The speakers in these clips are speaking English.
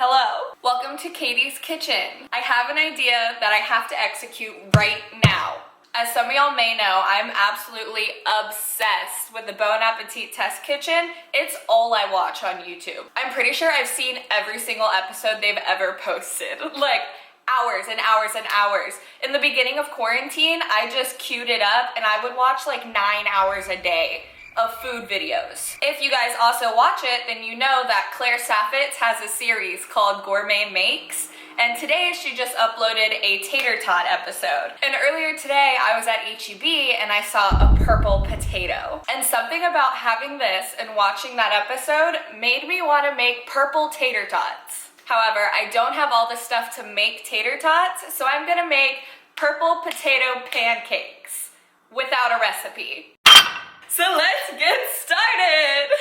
Hello, welcome to Katie's Kitchen. I have an idea that I have to execute right now. As some of y'all may know, I'm absolutely obsessed with the Bon Appetit Test Kitchen. It's all I watch on YouTube. I'm pretty sure I've seen every single episode they've ever posted. Like, hours and hours and hours. In the beginning of quarantine, I just queued it up and I would watch like 9 hours a day of food videos. If you guys also watch it, then you know that Claire Saffitz has a series called Gourmet Makes, and today she just uploaded a tater tot episode. And earlier today I was at HEB and I saw a purple potato. And something about having this and watching that episode made me want to make purple tater tots. However, I don't have all the stuff to make tater tots, so I'm gonna make purple potato pancakes without a recipe. So let's get started!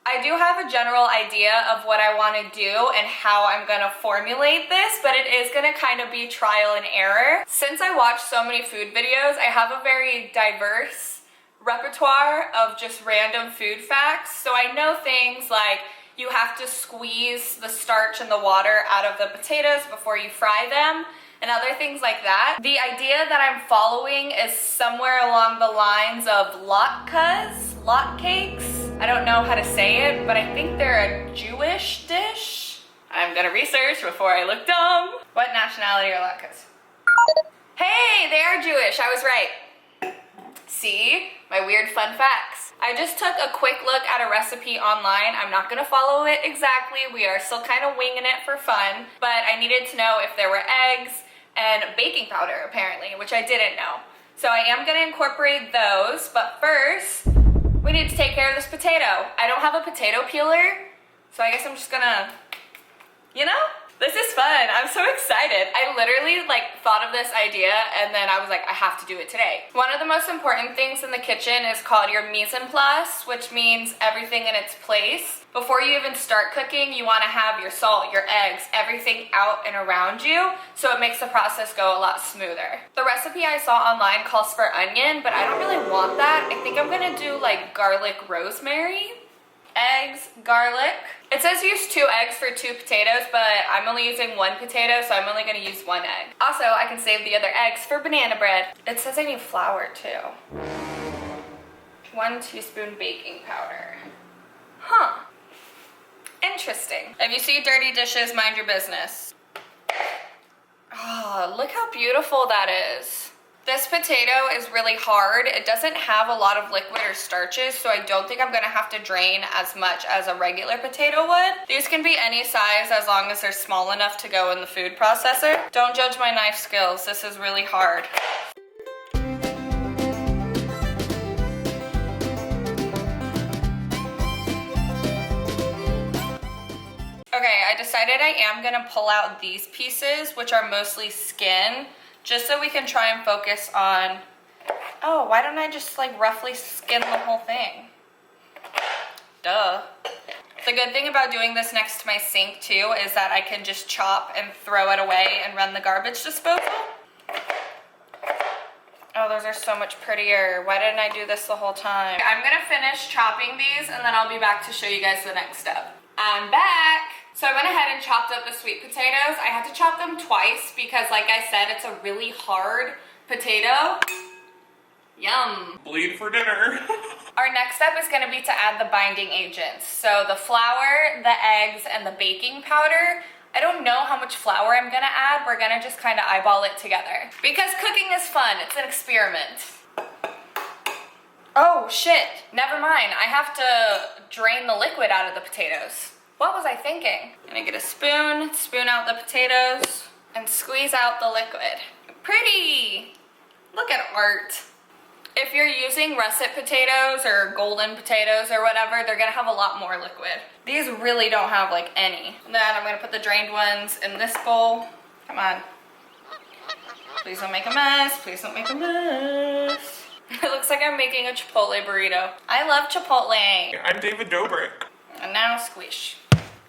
I do have a general idea of what I want to do and how I'm going to formulate this, but it is going to kind of be trial and error. Since I watch so many food videos, I have a very diverse repertoire of just random food facts. So I know things like you have to squeeze the starch and the water out of the potatoes before you fry them, and other things like that. The idea that I'm following is somewhere along the lines of Latkes. I don't know how to say it, but I think they're a Jewish dish. I'm gonna research before I look dumb. What nationality are Latkes? Hey, they are Jewish, I was right. See? My weird fun facts. I just took a quick look at a recipe online. I'm not gonna follow it exactly. We are still kind of winging it for fun, but I needed to know if there were eggs and baking powder, apparently, which I didn't know. So I am gonna incorporate those, but first, we need to take care of this potato. I don't have a potato peeler, so I guess I'm just gonna, you know? This is fun. I'm so excited. I literally thought of this idea and then I was like, I have to do it today. One of the most important things in the kitchen is called your mise en place, which means everything in its place. Before you even start cooking, you want to have your salt, your eggs, everything out and around you, so it makes the process go a lot smoother. The recipe I saw online calls for onion, but I don't really want that. I think I'm gonna do like garlic rosemary. Eggs, garlic. It says use 2 eggs for 2 potatoes, but I'm only using 1 potato, so I'm only gonna use 1 egg. Also, I can save the other eggs for banana bread. It says I need flour too. 1 teaspoon baking powder. Huh. Interesting. If you see dirty dishes, mind your business. Oh, look how beautiful that is. This potato is really hard. It doesn't have a lot of liquid or starches, so I don't think I'm gonna have to drain as much as a regular potato would. These can be any size as long as they're small enough to go in the food processor. Don't judge my knife skills. This is really hard. Okay, I decided I am gonna pull out these pieces, which are mostly skin, just so we can try and focus on, oh, why don't I just roughly skin the whole thing? Duh. The good thing about doing this next to my sink too is that I can just chop and throw it away and run the garbage disposal. Oh, those are so much prettier. Why didn't I do this the whole time? I'm gonna finish chopping these and then I'll be back to show you guys the next step. I'm back. So I went ahead and chopped up the sweet potatoes. I had to chop them twice because, like I said, it's a really hard potato. Yum. Bleed for dinner. Our next step is going to be to add the binding agents. So the flour, the eggs, and the baking powder. I don't know how much flour I'm going to add. We're going to just kind of eyeball it together. Because cooking is fun. It's an experiment. Oh, shit. Never mind. I have to drain the liquid out of the potatoes. What was I thinking? I'm gonna get a spoon, spoon out the potatoes, and squeeze out the liquid. Pretty! Look at art. If you're using russet potatoes or golden potatoes or whatever, they're gonna have a lot more liquid. These really don't have any. And then I'm gonna put the drained ones in this bowl. Come on. Please don't make a mess. Please don't make a mess. It looks like I'm making a Chipotle burrito. I love Chipotle. I'm David Dobrik. And now squish.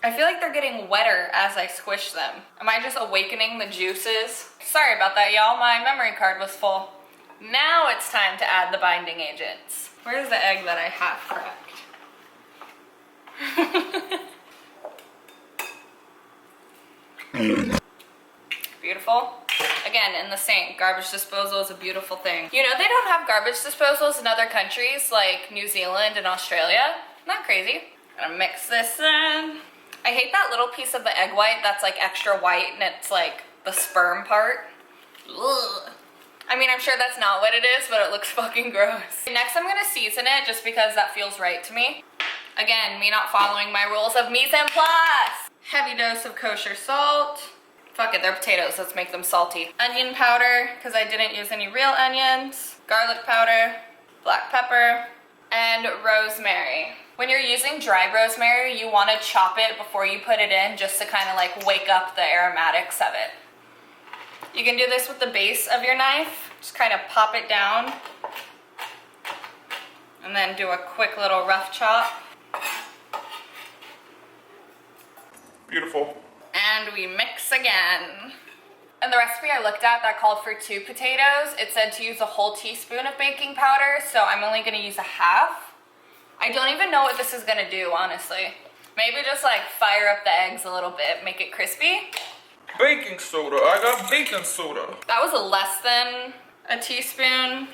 I feel like they're getting wetter as I squish them. Am I just awakening the juices? Sorry about that, y'all. My memory card was full. Now it's time to add the binding agents. Where's the egg that I half cracked? Beautiful. Again, in the sink, garbage disposal is a beautiful thing. You know, they don't have garbage disposals in other countries like New Zealand and Australia. Not crazy. Gonna mix this in. I hate that little piece of the egg white that's like extra white and it's like the sperm part. Ugh. I mean, I'm sure that's not what it is, but it looks fucking gross. Next, I'm gonna season it just because that feels right to me. Again, me not following my rules of mise and place. Heavy dose of kosher salt. Fuck it, they're potatoes, let's make them salty. Onion powder, because I didn't use any real onions. Garlic powder, black pepper, and rosemary. When you're using dry rosemary, you want to chop it before you put it in just to kind of like wake up the aromatics of it. You can do this with the base of your knife. Just kind of pop it down and then do a quick little rough chop. Beautiful. And we mix again. And the recipe I looked at that called for 2 potatoes, it said to use a whole teaspoon of baking powder, so I'm only gonna use a half. I don't even know what this is gonna do, honestly. Maybe just like fire up the eggs a little bit, make it crispy. Baking soda. I got baking soda. That was less than a teaspoon.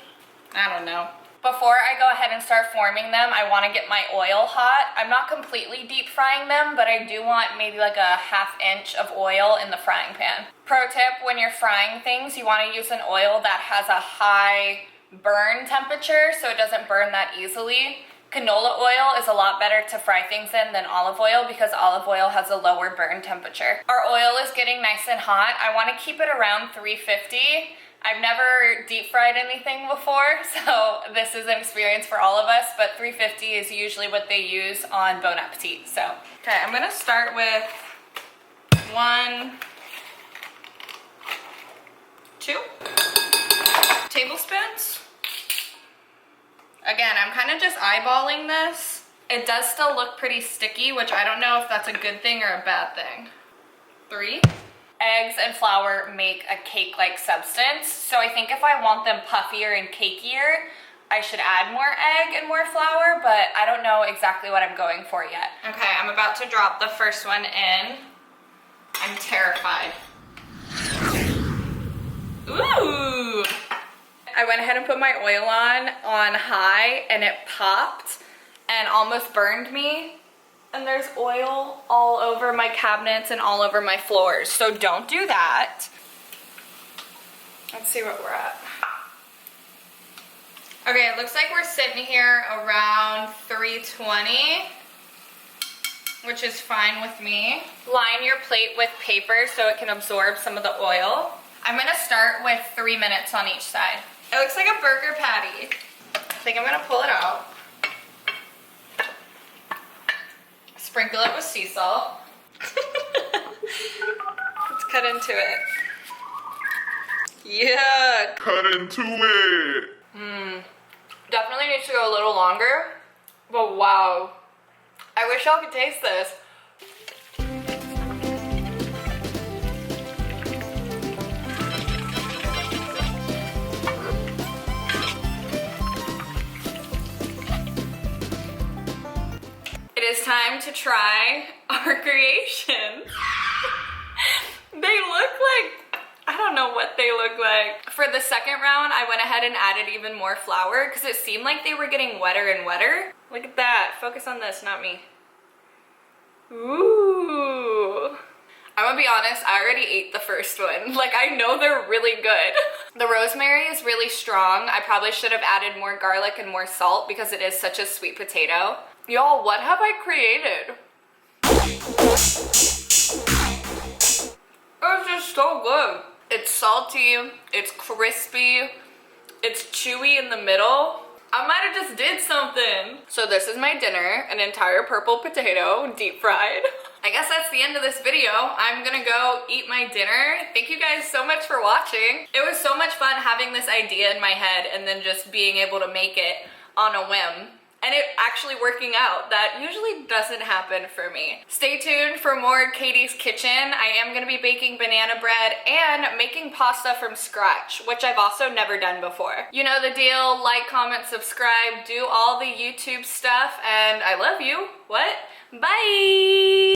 I don't know. Before I go ahead and start forming them, I want to get my oil hot. I'm not completely deep frying them, but I do want maybe like a ½ inch of oil in the frying pan. Pro tip, when you're frying things, you want to use an oil that has a high burn temperature so it doesn't burn that easily. Canola oil is a lot better to fry things in than olive oil because olive oil has a lower burn temperature. Our oil is getting nice and hot. I want to keep it around 350. I've never deep fried anything before, so this is an experience for all of us, but 350 is usually what they use on Bon Appetit. So, okay, I'm gonna start with 1, 2 tablespoons. Again, I'm kind of just eyeballing this. It does still look pretty sticky, which I don't know if that's a good thing or a bad thing. 3. Eggs and flour make a cake-like substance, so I think if I want them puffier and cakier, I should add more egg and more flour, but I don't know exactly what I'm going for yet. Okay, I'm about to drop the first one in. I'm terrified. Ooh! I went ahead and put my oil on high, and it popped and almost burned me. And there's oil all over my cabinets and all over my floors, so don't do that. Let's see what we're at. Okay, it looks like we're sitting here around 320, which is fine with me. Line your plate with paper so it can absorb some of the oil. I'm gonna start with 3 minutes on each side. It looks like a burger patty. I think I'm gonna pull it out. Sprinkle it with sea salt. Let's cut into it. Yeah. Cut into it. Definitely needs to go a little longer, but wow. I wish y'all could taste this. It is time to try our creation. They look like, I don't know what they look like. For the second round, I went ahead and added even more flour because it seemed like they were getting wetter and wetter. Look at that. Focus on this, not me. Ooh. I'm gonna be honest, I already ate the first one. Like, I know they're really good. The rosemary is really strong. I probably should have added more garlic and more salt because it is such a sweet potato. Y'all, what have I created? It's just so good. It's salty, it's crispy, it's chewy in the middle. I might have just did something. So this is my dinner, an entire purple potato, deep fried. I guess that's the end of this video. I'm gonna go eat my dinner. Thank you guys so much for watching. It was so much fun having this idea in my head and then just being able to make it on a whim. And it actually working out. That usually doesn't happen for me. Stay tuned for more Katie's Kitchen. I am gonna be baking banana bread and making pasta from scratch, which I've also never done before. You know the deal, like, comment, subscribe, do all the YouTube stuff, and I love you. What? Bye!